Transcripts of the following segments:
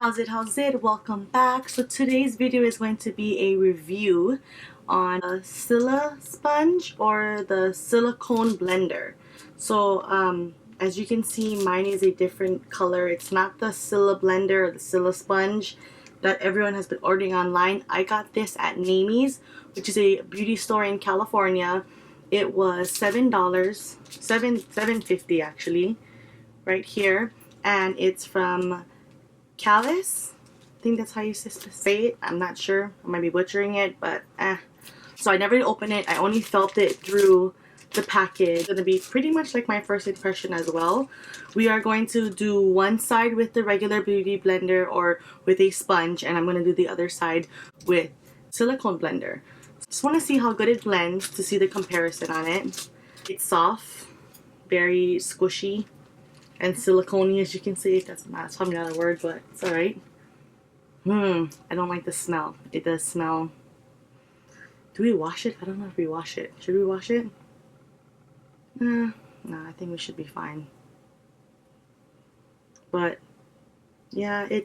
How's it? Welcome back. So today's video is going to be a review on a Silla sponge or the Silicone Blender. So as you can see, mine is a different color. It's not the Silla Blender or the Silla sponge that everyone has been ordering online. I got this at Naimie's, which is a beauty store in California. It was $7, $7.50 actually, right here, and it's from callas. I think that's how you say it. I'm not sure. I might be butchering it, but So I never opened it. I only felt it through the package. It's going to be pretty much like my first impression as well. We are going to do one side with the regular beauty blender or with a sponge, and I'm going to do the other side with silicone blender. Just want to see how good it blends to see the comparison on it. It's soft, very squishy, and silicone, as you can see. That's probably not a word, but it's alright. I don't like the smell. It does smell. Do we wash it? I don't know if we wash it. Should we wash it? No, I think we should be fine. But yeah, I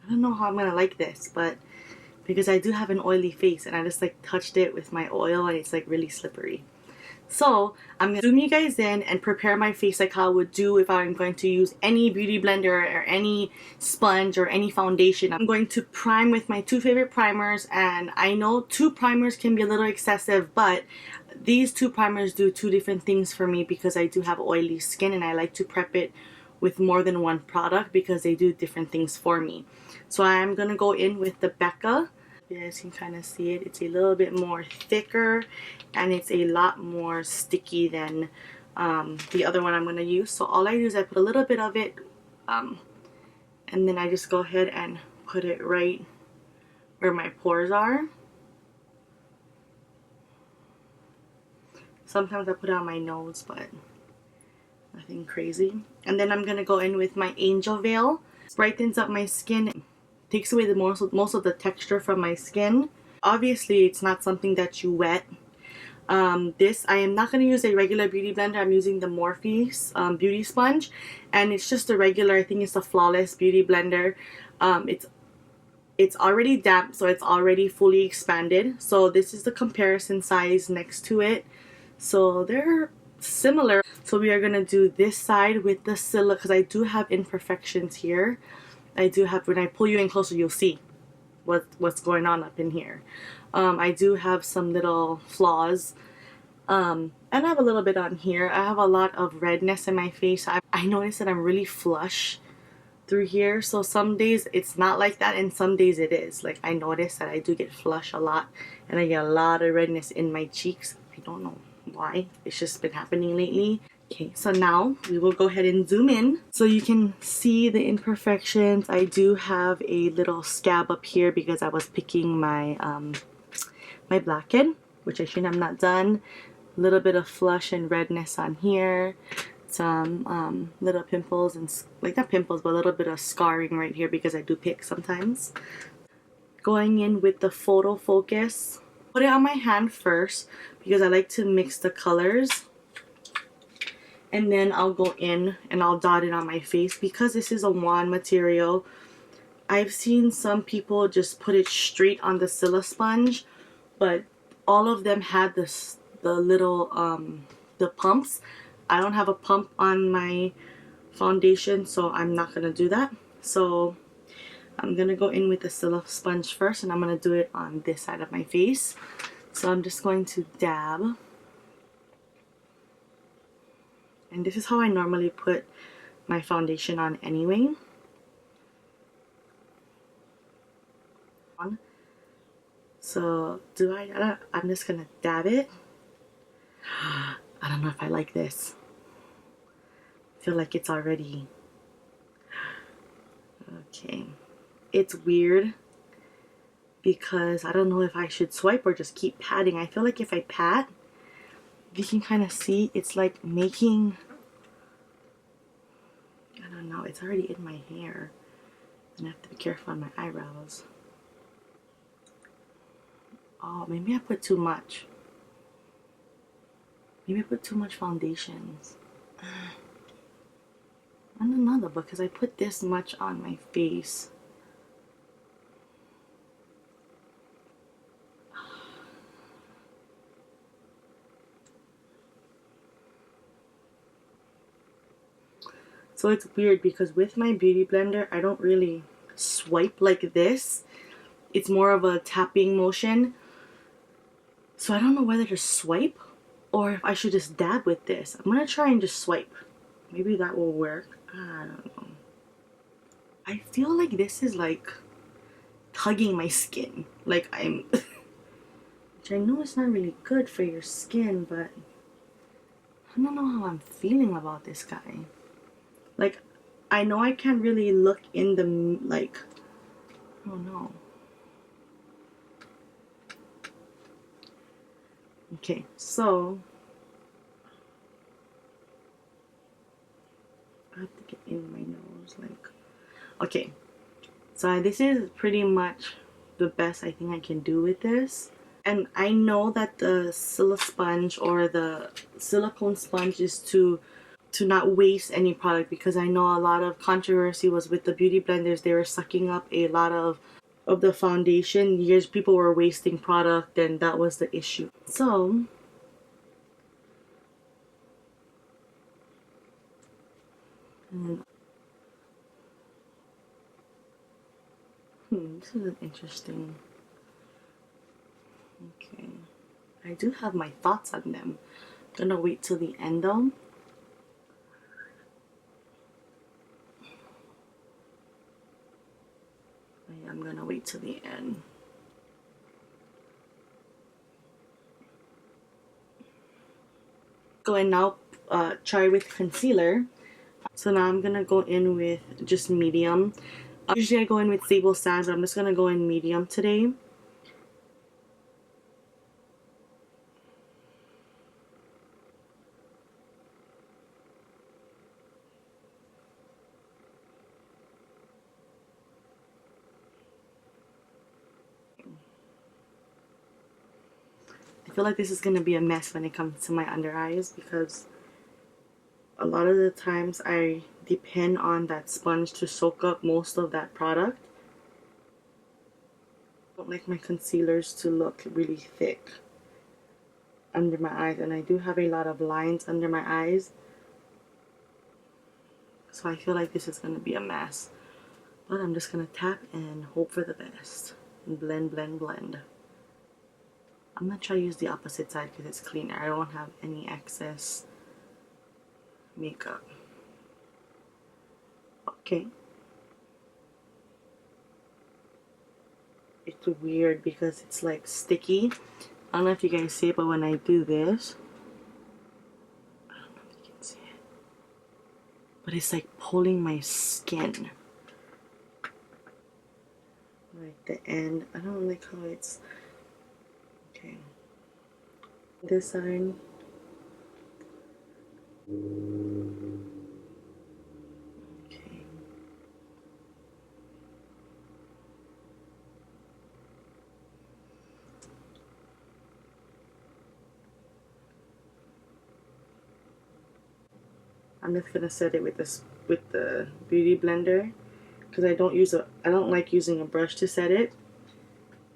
don't know how I'm gonna like this, but because I do have an oily face and I just like touched it with my oil and it's like really slippery. So I'm going to zoom you guys in and prepare my face like how I would do if I'm going to use any beauty blender or any sponge or any foundation. I'm going to prime with my two favorite primers, and I know two primers can be a little excessive, but these two primers do two different things for me because I do have oily skin and I like to prep it with more than one product because they do different things for me. So I'm going to go in with the Becca. You guys can kind of see it. It's a little bit more thicker and it's a lot more sticky than the other one I'm going to use. So all I do is I put a little bit of it and then I just go ahead and put it right where my pores are. Sometimes I put it on my nose, but nothing crazy. And then I'm going to go in with my Angel Veil. It brightens up my skin. Takes away the most of the texture from my skin. Obviously, it's not something that you wet. This, I am not going to use a regular beauty blender. I'm using the Morphe beauty sponge, and it's just a regular, I think it's a Flawless beauty blender. It's already damp, so it's already fully expanded. So this is the comparison size next to it. So they're similar. So we are going to do this side with the Silla because I do have imperfections here. I do have, when I pull you in closer, you'll see what's going on up in here. I do have some little flaws. And I have a little bit on here. I have a lot of redness in my face. I notice that I'm really flush through here. So some days it's not like that and some days it is. Like I notice that I do get flush a lot and I get a lot of redness in my cheeks. I don't know why. It's just been happening lately. Okay, so now we will go ahead and zoom in so you can see the imperfections. I do have a little scab up here because I was picking my my blackhead, which I shouldn't have not done. A little bit of flush and redness on here. Some little pimples and like not pimples, but a little bit of scarring right here because I do pick sometimes. Going in with the Photo Focus. Put it on my hand first because I like to mix the colors. And then I'll go in and I'll dot it on my face because this is a wand material. I've seen some people just put it straight on the Silla sponge, but all of them had the little the pumps. I don't have a pump on my foundation, so I'm not gonna do that. So I'm gonna go in with the Silla sponge first, and I'm gonna do it on this side of my face. So I'm just going to dab. And this is how I normally put my foundation on anyway. So I'm just gonna dab it. I don't know if I like this. I feel like it's already okay. It's weird because I don't know if I should swipe or just keep patting. I feel like if I pat, you can kind of see it's like making, I don't know, it's already in my hair. And I have to be careful on my eyebrows. Oh, maybe I put too much. Maybe I put too much foundations. And another, because I put this much on my face. So it's weird because with my beauty blender, I don't really swipe like this. It's more of a tapping motion. So I don't know whether to swipe or if I should just dab with this. I'm gonna try and just swipe. Maybe that will work. I don't know. I feel like this is like tugging my skin. Like I'm which I know it's not really good for your skin, but I don't know how I'm feeling about this guy. Like, I know I can't really look in the, like, I don't know. Okay, so I have to get in my nose, like, okay. So this is pretty much the best I think I can do with this. And I know that the sponge or the silicone sponge is to not waste any product, because I know a lot of controversy was with the beauty blenders. They were sucking up a lot of the foundation. Years people were wasting product, and that was the issue. So this is an interesting. Okay, I do have my thoughts on them. I'm gonna wait till the end though. I'm gonna wait till the end. Go and now try with concealer. So now I'm gonna go in with just medium. Usually I go in with Stable Sands, but I'm just gonna go in medium today. I feel like this is gonna be a mess when it comes to my under eyes, because a lot of the times I depend on that sponge to soak up most of that product. I don't like my concealers to look really thick under my eyes, and I do have a lot of lines under my eyes, so I feel like this is gonna be a mess. But I'm just gonna tap and hope for the best and blend, blend, blend. I'm gonna try to use the opposite side because it's cleaner. I don't have any excess makeup. Okay. It's weird because it's like sticky. I don't know if you guys see it, but when I do this, I don't know if you can see it, but it's like pulling my skin. Like the end. I don't like how it's. Okay. This side. Okay. I'm just gonna set it with the beauty blender, because I don't like using a brush to set it.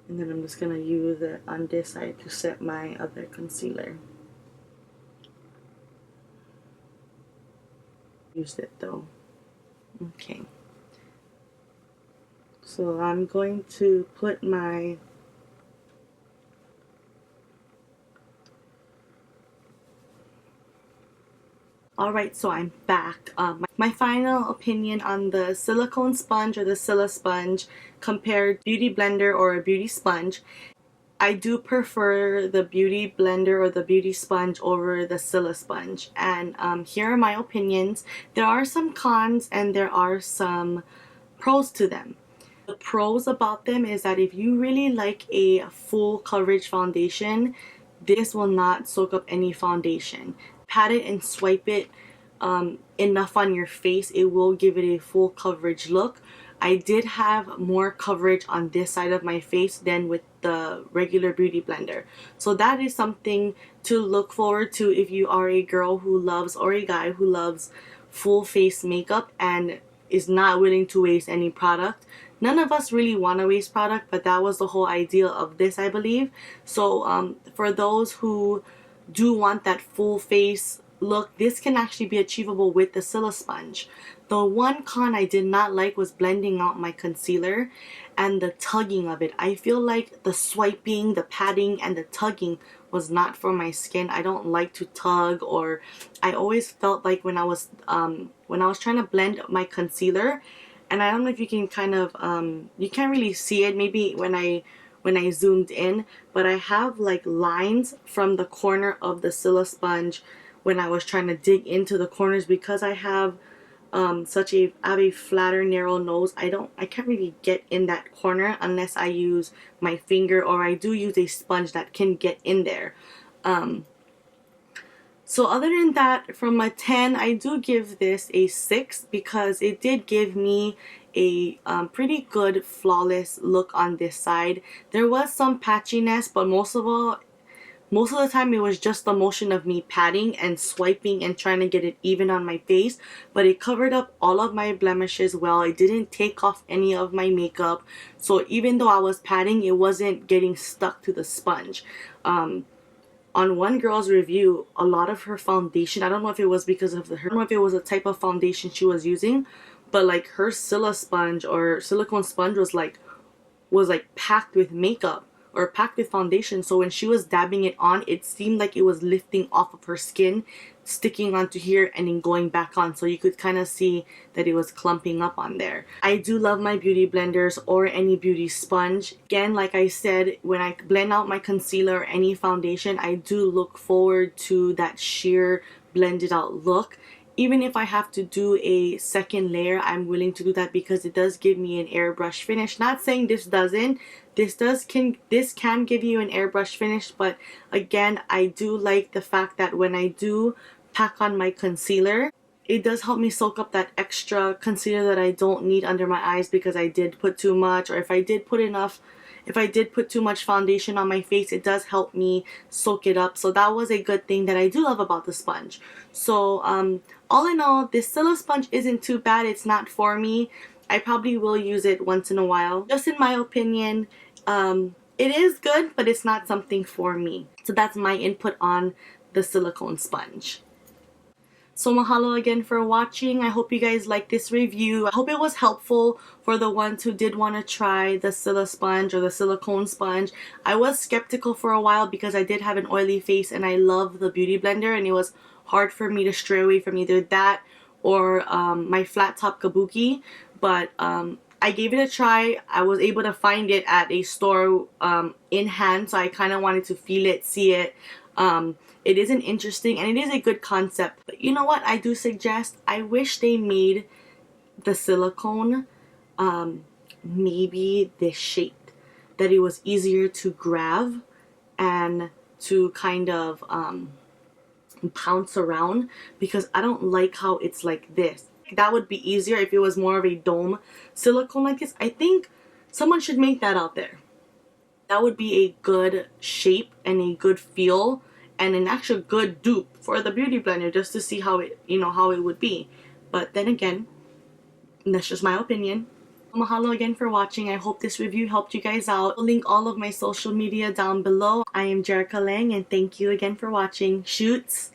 And then I'm just gonna use it on this side to set my other concealer. Used it though. Okay. So I'm going to put my Alright, so I'm back. My final opinion on the silicone sponge or the Silla sponge compared beauty blender or a beauty sponge. I do prefer the beauty blender or the beauty sponge over the Silla sponge, and here are my opinions. There are some cons and there are some pros to them. The pros about them is that if you really like a full coverage foundation, this will not soak up any foundation. Pat it and swipe it enough on your face, it will give it a full coverage look. I did have more coverage on this side of my face than with the regular beauty blender. So that is something to look forward to if you are a girl who loves, or a guy who loves full face makeup and is not willing to waste any product. None of us really want to waste product, but that was the whole idea of this, I believe. So for those who do want that full face look, this can actually be achievable with the Silisponge. The one con I did not like was blending out my concealer and the tugging of it. I feel like the swiping, the patting, and the tugging was not for my skin. I don't like to tug, or I always felt like when I was trying to blend my concealer, and I don't know if you can kind of you can't really see it maybe when I zoomed in, but I have like lines from the corner of the Silisponge when I was trying to dig into the corners, because I have I have a flatter, narrow nose. I can't really get in that corner unless I use my finger, or I do use a sponge that can get in there. So other than that, from a 10, I do give this a 6 because it did give me a pretty good flawless look on this side. There was some patchiness, but most of the time it was just the motion of me patting and swiping and trying to get it even on my face, but it covered up all of my blemishes well. It didn't take off any of my makeup, so even though I was patting, it wasn't getting stuck to the sponge. On one girl's review, a lot of her foundation, I don't know if it was because of I don't know if it was a type of foundation she was using, but like her Silisponge or silicone sponge was like packed with makeup or packed with foundation. So when she was dabbing it on, it seemed like it was lifting off of her skin, sticking onto here and then going back on, so you could kind of see that it was clumping up on there. I do love my beauty blenders or any beauty sponge. Again, like I said, when I blend out my concealer or any foundation, I do look forward to that sheer blended out look. Even if I have to do a second layer, I'm willing to do that because it does give me an airbrush finish. Not saying this doesn't. This can give you an airbrush finish, but again, I do like the fact that when I do pack on my concealer, it does help me soak up that extra concealer that I don't need under my eyes because I did put too much, or if I did put too much foundation on my face, it does help me soak it up. So that was a good thing that I do love about the sponge. So all in all, this Silisponge isn't too bad. It's not for me. I probably will use it once in a while. Just in my opinion, it is good, but it's not something for me. So that's my input on the silicone sponge. So mahalo again for watching. I hope you guys liked this review. I hope it was helpful for the ones who did want to try the Silisponge or the silicone sponge. I was skeptical for a while because I did have an oily face and I love the beauty blender, and it was hard for me to stray away from either that or my flat top kabuki. But I gave it a try. I was able to find it at a store in hand, so I kind of wanted to feel it, see it. It is an interesting and it is a good concept. But you know what I do suggest? I wish they made the silicone maybe this shape, that it was easier to grab and to kind of pounce around, because I don't like how it's like this. That would be easier if it was more of a dome silicone like this. I think someone should make that out there. That would be a good shape and a good feel and an actual good dupe for the beauty blender, just to see how it, how it would be. But then again, that's just my opinion. Mahalo again for watching. I hope this review helped you guys out. I'll link all of my social media down below. I am Jerrica Lang, and thank you again for watching. Shoots!